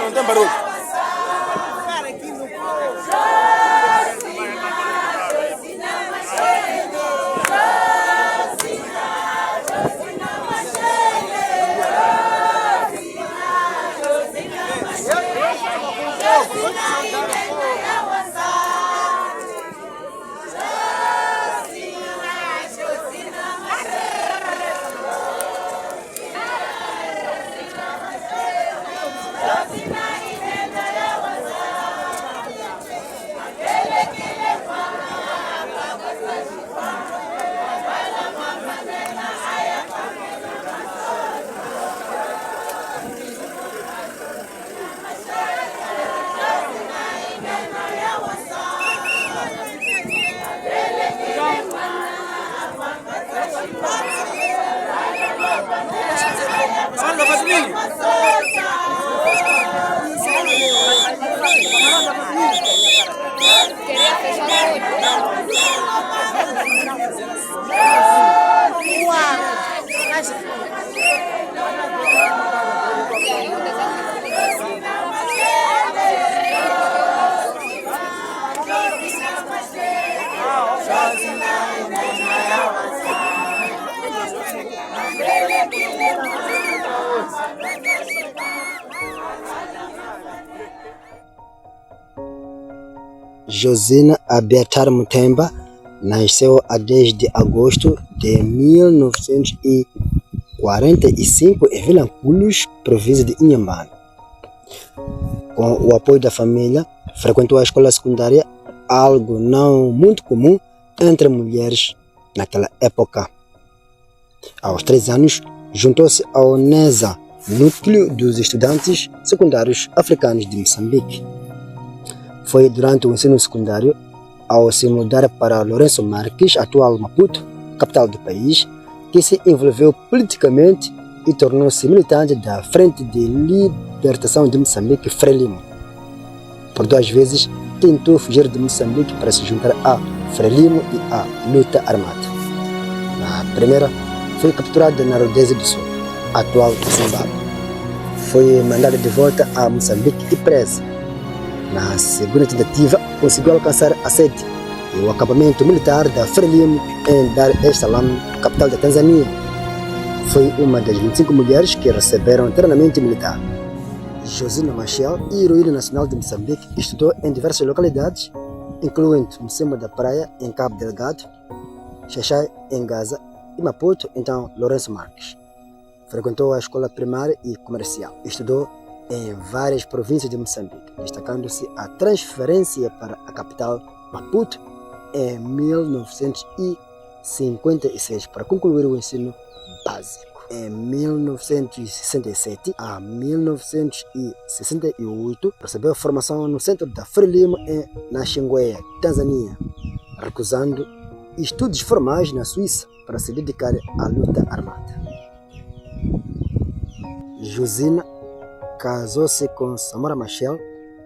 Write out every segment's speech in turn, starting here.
não tem barulho. Josina Abiatar Mutemba nasceu a 10 de agosto de 1945 em Vilanculos, província de Inhambane. Com o apoio da família, frequentou a escola secundária, algo não muito comum entre mulheres naquela época. Aos 3 anos, juntou-se ao NESA, Núcleo dos Estudantes Secundários Africanos de Moçambique. Foi durante o ensino secundário, ao se mudar para Lourenço Marques, atual Maputo, capital do país, que se envolveu politicamente e tornou-se militante da Frente de Libertação de Moçambique, Frelimo. Por 2 vezes, tentou fugir de Moçambique para se juntar a Frelimo e à luta armada. Na primeira, foi capturada na Rodésia do Sul, atual Zimbábue. Foi mandada de volta a Moçambique e presa. Na segunda tentativa, conseguiu alcançar a sede e o acampamento militar da Frelimo em Dar es Salaam, capital da Tanzânia. Foi uma das 25 mulheres que receberam treinamento militar. Josina Machel, heroína nacional de Moçambique, estudou em diversas localidades, incluindo Mocimboa da Praia, em Cabo Delgado, Xaxai, em Gaza, e Maputo, então Lourenço Marques. Frequentou a escola primária e comercial. Estudou em várias províncias de Moçambique, destacando-se a transferência para a capital, Maputo, em 1956, para concluir o ensino básico. Em 1967 a 1968, recebeu formação no centro da Frelimo em Naxingueia, Tanzânia, recusando estudos formais na Suíça para se dedicar à luta armada. Josina casou-se com Samora Machel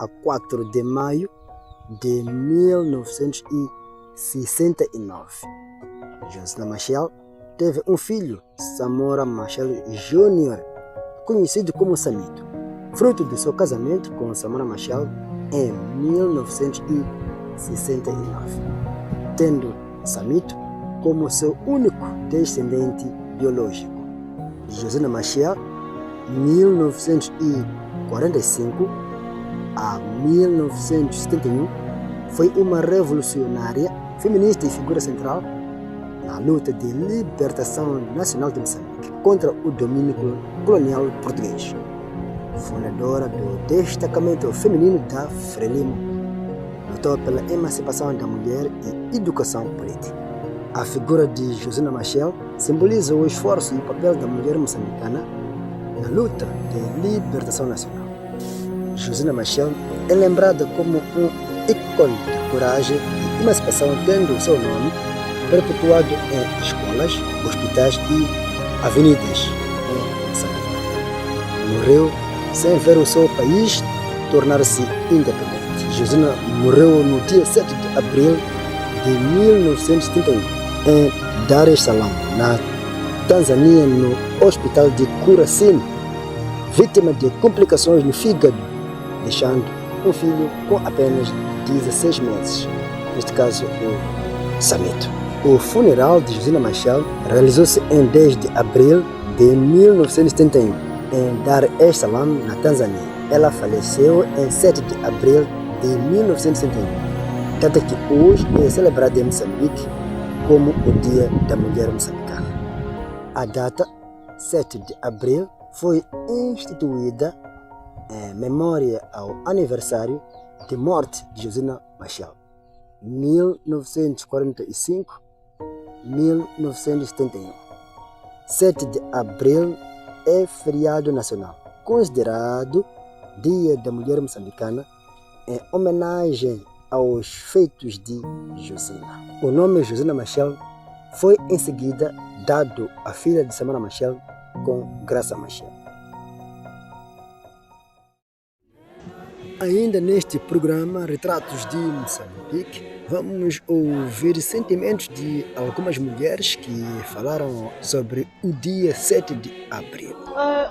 a 4 de maio de 1969. Josina Machel teve um filho, Samora Machel Jr., conhecido como Samito, fruto de seu casamento com Samora Machel em 1969, tendo Samito como seu único descendente biológico. Josina Machel, 1945 a 1971, foi uma revolucionária feminista e figura central na luta de libertação nacional de Moçambique contra o domínio colonial português. Fundadora do destacamento feminino da Frelimo, lutou pela emancipação da mulher e educação política. A figura de Josina Machel simboliza o esforço e o papel da mulher moçambicana na luta de libertação nacional. Josina Machel é lembrada como um ícone de coragem e emancipação, tendo o seu nome perpetuado em escolas, hospitais e avenidas em Moçambique. Morreu sem ver o seu país tornar-se independente. Josina morreu no dia 7 de abril de 1971 em Dar es Salaam, na Tanzânia, no hospital de Kurasini, vítima de complicações no fígado deixando um filho com apenas 16 meses, neste caso o Samito. O funeral de Josina Machel realizou-se em 10 de abril de 1971, em Dar es Salaam, na Tanzânia. Ela faleceu em 7 de abril de 1961, data que hoje é celebrada em Moçambique como o Dia da Mulher Moçambicana. A data, 7 de abril, foi instituída em memória ao aniversário de morte de Josina Machel, 1945-1971. 7 de abril é feriado nacional, considerado Dia da Mulher Moçambicana, em homenagem aos feitos de Josina. O nome Josina Machel foi em seguida dado à filha de Samara Machel com Graça Machel. Ainda neste programa Retratos de Moçambique, vamos ouvir sentimentos de algumas mulheres que falaram sobre o dia 7 de abril.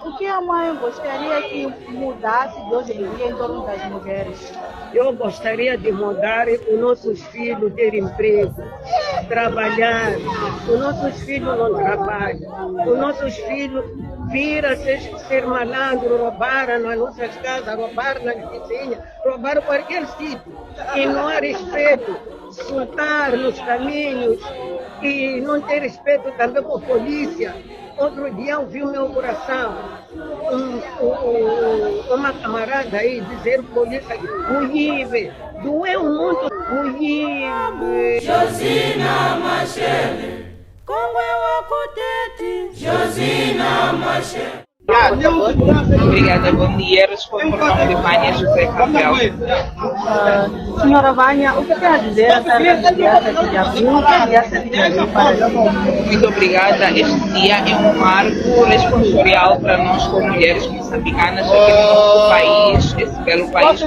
O que a mãe gostaria que mudasse de hoje em dia em torno das mulheres? Eu gostaria de mudar os nossos filhos ter emprego, trabalhar. Os nossos filhos não trabalham. Os nossos filhos viram ser malandro, roubaram nas nossas casas, roubaram nas vizinhas, roubaram qualquer sítio. E não há respeito, soltar nos caminhos e não ter respeito também com a polícia. Outro dia eu vi o meu coração, uma camarada aí dizer polícia, Muyibe, doeu muito, Muyibe. Josina Machel, Congo é o Cotete, Josina Machel. Obrigada, bom dia. Respondo por nome de Vânia José Cabral. Senhora Vânia, o que quer dizer acerca do dia 7 de abril? O que é dia 7 de abril para a Muito obrigada. Este dia é um marco responsorial para nós como mulheres moçambicanas aqui no nosso país, esse belo país.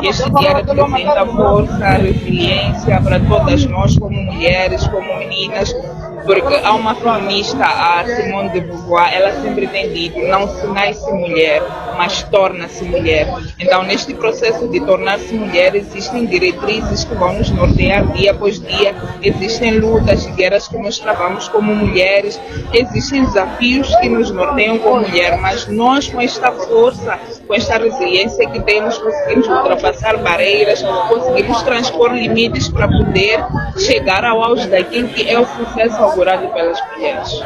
Este dia representa força, resiliência para todas nós como mulheres, como meninas, porque há uma feminista, a Simone de Beauvoir, ela sempre tem dito, não se nasce mulher, mas torna-se mulher. Então, neste processo de tornar-se mulher, existem diretrizes que vão nos nortear dia após dia, existem lutas e guerras que nós travamos como mulheres, existem desafios que nos norteiam como mulher, mas nós, com esta força, com esta resiliência que temos, conseguimos ultrapassar barreiras, conseguimos transpor limites para poder chegar ao auge daquilo que é o sucesso augurado pelas mulheres.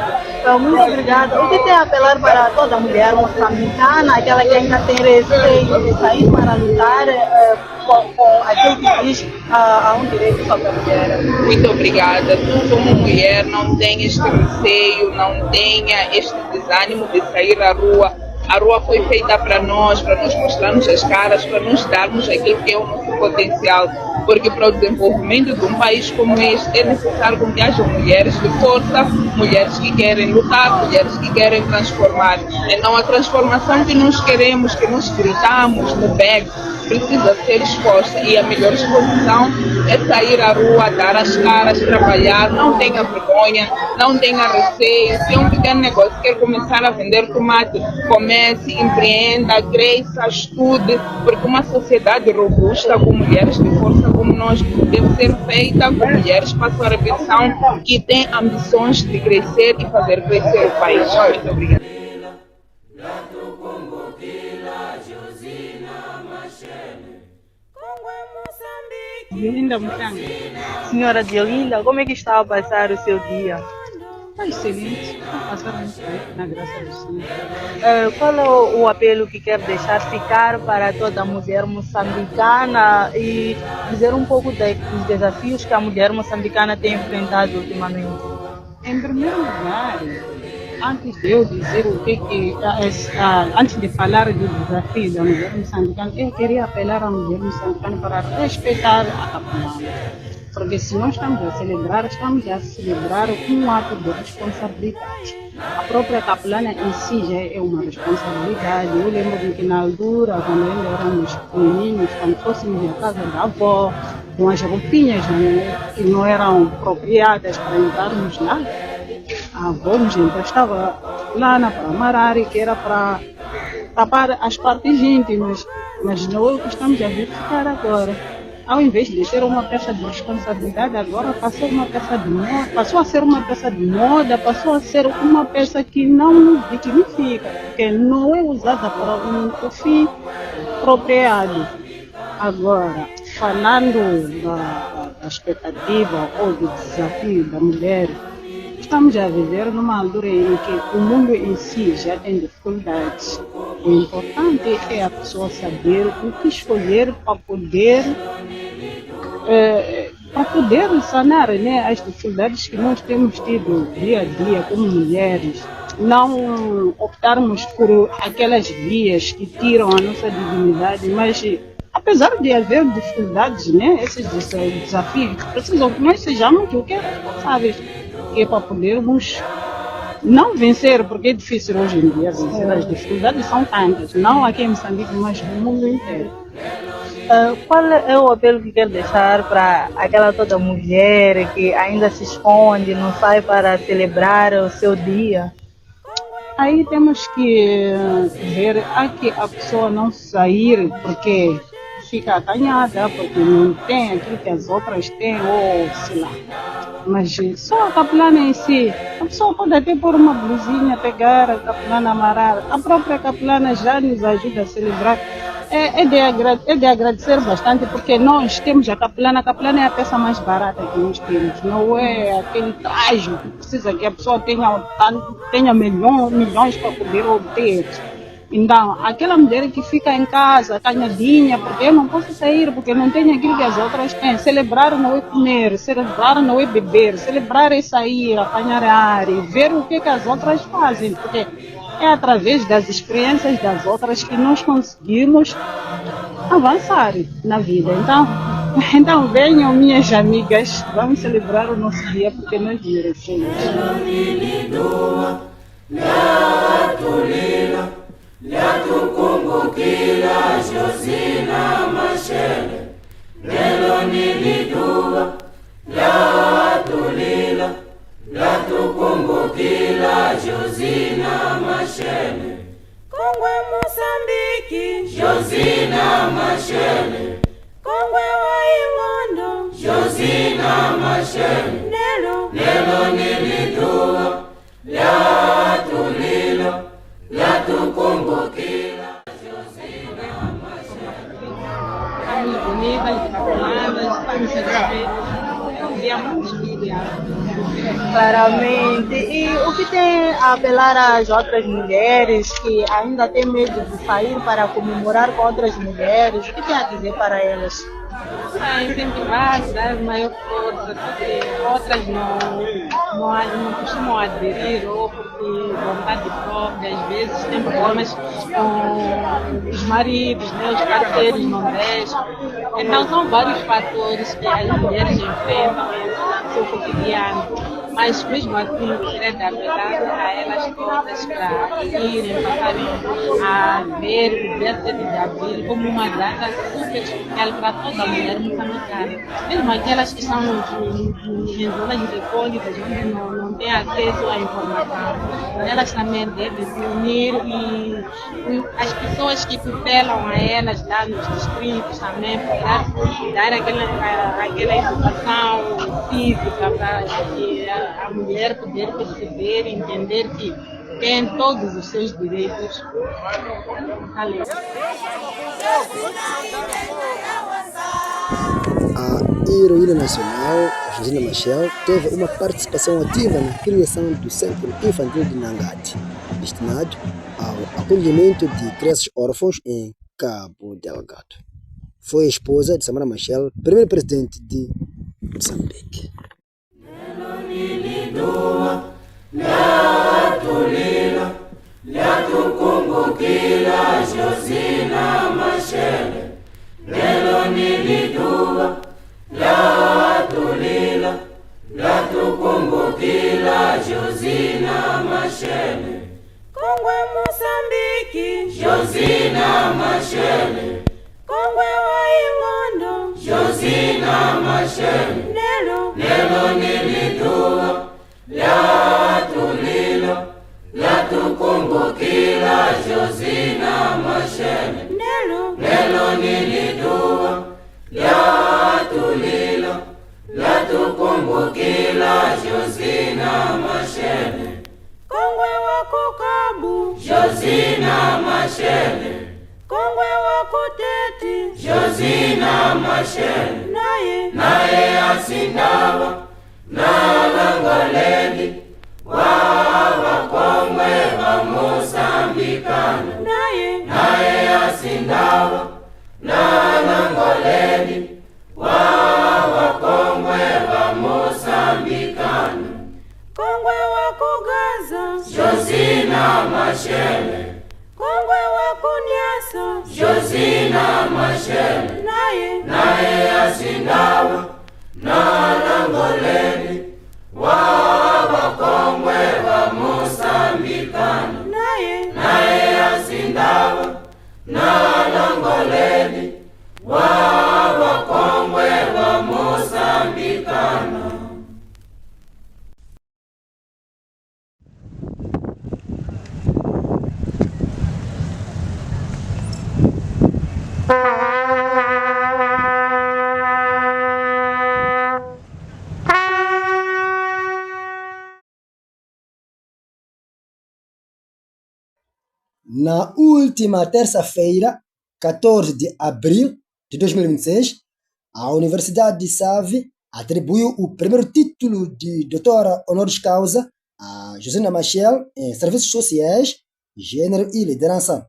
Muito obrigada. O que tem a apelar para toda mulher moçambicana, aquela que ainda tem receio de sair para lutar com aquilo que diz a um direito sobre a mulher? Muito obrigada. Tu, como mulher, não tenha este receio, não tenha este desânimo de sair à rua. A rua foi feita para nós mostrarmos as caras, para nos darmos aquilo que é o nosso potencial. Porque para o desenvolvimento de um país como este é necessário que hajam mulheres de força, mulheres que querem lutar, mulheres que querem transformar. Então a transformação que nós queremos, que nós gritamos no BEG, precisa ser exposta, e a melhor exposição é sair à rua, dar as caras, trabalhar, não tenha vergonha, não tenha receio. Se é um pequeno negócio quer começar a vender tomate, comece, empreenda, cresça, estude, porque uma sociedade robusta com mulheres de força como nós deve ser feita com mulheres, passo a repetição, que têm ambições de crescer e fazer crescer o país. Muito obrigada. Diolinda Mutanga. Senhora Diolinda, como é que está a passar o seu dia? Está excelente, está passando muito bem, na graça do Senhor. Qual é o apelo que quer deixar ficar para toda mulher moçambicana e dizer um pouco dos desafios que a mulher moçambicana tem enfrentado ultimamente? Em primeiro lugar, antes de eu dizer o antes de falar do desafio da mulher moçambicana, eu queria apelar à mulher moçambicana para respeitar a capelana. Porque se nós estamos a celebrar um ato de responsabilidade. A própria capelana em si já é uma responsabilidade. Eu lembro que na altura, quando ainda éramos meninos, quando fôssemos à casa da avó, com as roupinhas que não eram apropriadas para entrarmos lá, a avó nos emprestava lana para amarrar, que era para tapar as partes íntimas, mas não é o que estamos a verificar agora. Ao invés de ser uma peça de responsabilidade, agora passou uma peça de moda, passou a ser uma peça de moda, passou a ser uma peça que não nos dignifica, porque não é usada para um fim apropriado. Agora, falando da expectativa ou do desafio da mulher, estamos a viver numa altura em que o mundo em si já tem dificuldades. O importante é a pessoa saber o que escolher para poder sanar, né, as dificuldades que nós temos tido dia a dia como mulheres. Não optarmos por aquelas vias que tiram a nossa dignidade, mas apesar de haver dificuldades, né, esses desafios, precisam que nós sejamos o que é responsáveis, que é para podermos não vencer, porque é difícil hoje em dia vencer, as dificuldades são tantas, não aqui em Moçambique, mas no mundo inteiro. Qual é o apelo que quer deixar para aquela toda mulher que ainda se esconde, não sai para celebrar o seu dia? Aí temos que ver aqui a pessoa não sair porque fica acanhada, porque não tem aquilo que as outras têm, ou sei lá. Mas só a capelana em si, a pessoa pode até pôr uma blusinha, pegar a capelana, amarrar. A própria capelana já nos ajuda a celebrar. É de agradecer bastante, porque nós temos a capelana é a peça mais barata que nós temos, não é aquele traje que precisa que a pessoa tenha milhões para poder obter. Então, aquela mulher que fica em casa, acanhadinha, porque eu não posso sair, porque não tenho aquilo que as outras têm. Celebrar não é comer, celebrar não é beber, celebrar é sair, apanhar ar e ver o que as outras fazem, porque é através das experiências das outras que nós conseguimos avançar na vida. Então venham, minhas amigas, vamos celebrar o nosso dia, porque nós merecemos. Lyatukumbukila Josina Mashele Lelo nilidua Lyatulila Lyatukumbukila Josina Mashele Kongwe Mosambiki Josina Mashele Kongwe Waingondo Josina Mashele Lelo nilidua Lyatulila Lyatukumbukila Josina Mashele. Estamos bonitas, capeladas, estamos satisfeitas. É um dia muito especial. Claramente. E o que tem a apelar às outras mulheres que ainda têm medo de sair para comemorar com outras mulheres? O que tem a dizer para elas? Incentivar, dar maior força, porque outras não costumam aderir, ou porque vontade própria, às vezes tem problemas com os maridos, né, os parceiros não deixam. Então são vários fatores que as mulheres enfrentam no seu cotidiano. Mas mesmo assim, gostaria de apelar a elas todas para irem, passarem a ver o dia 7 de abril como uma data super especial para toda a mulher moçambicana. Mesmo aquelas que estão em zonas recônditas, onde não têm acesso à informação, elas também devem se unir e as pessoas que tutelam a elas lá nos distritos também, para dar aquela educação física para que a mulher poder perceber e entender que tem todos os seus direitos. A heroína nacional, Josina Machel, teve uma participação ativa na criação do Centro Infantil de Nangati, destinado ao acolhimento de crianças órfãos em Cabo Delgado. Foi a esposa de Samara Machel, primeiro presidente de Moçambique. Lyatukumbukila Josina Mashele Lelo nilidua Lyatulila Lyatukumbukila Josina Mashele Kongwe Mosambiki Josina Mashele Kongwe Waingondo Josina Mashele Lelo nilidua Lyatulila Lyatukumbukila Kumbukila Josina Machel Nelo nilidua Latu kumbukila Josina Machel Kongwe wakukabu Josina Machel Kongwe wakuteti Josina Machel Naye asindawa na langoleni Wakongwe wa Mosambikano Naye asindawa na langoleni Wakongwe wa Mosambikano Kongwe wakugaza Josina Machel Kongwe wakunyasa Josina Machel Naye asindawa na langoleni Wakongwe wa Mosambikano Naye asindawa na langoleni Wakongwe wa Mosambikano. Na última terça-feira, 14 de abril de 2026, a Universidade de Save atribuiu o primeiro título de doutora honoris causa a Josina Machel em Serviços Sociais, Gênero e Liderança.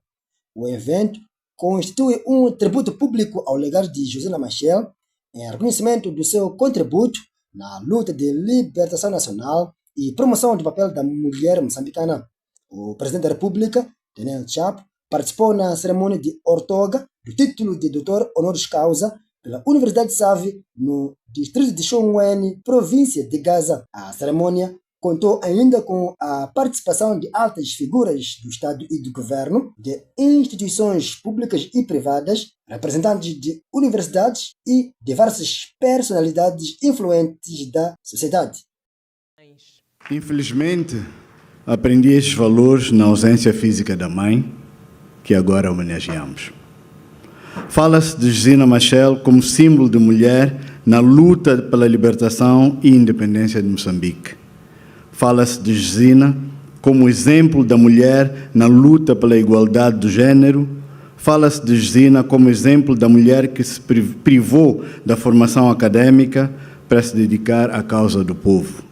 O evento constitui um tributo público ao legado de Josina Machel em reconhecimento do seu contributo na luta de libertação nacional e promoção do papel da mulher moçambicana. O presidente da República, Daniel Chapo, participou na cerimônia de outorga do título de doutor honoris causa pela Universidade de Save, no distrito de Chongwen, província de Gaza. A cerimônia contou ainda com a participação de altas figuras do Estado e do governo, de instituições públicas e privadas, representantes de universidades e diversas personalidades influentes da sociedade. Infelizmente, aprendi estes valores na ausência física da mãe, que agora homenageamos. Fala-se de Josina Machel como símbolo de mulher na luta pela libertação e independência de Moçambique. Fala-se de Josina como exemplo da mulher na luta pela igualdade do gênero. Fala-se de Josina como exemplo da mulher que se privou da formação acadêmica para se dedicar à causa do povo.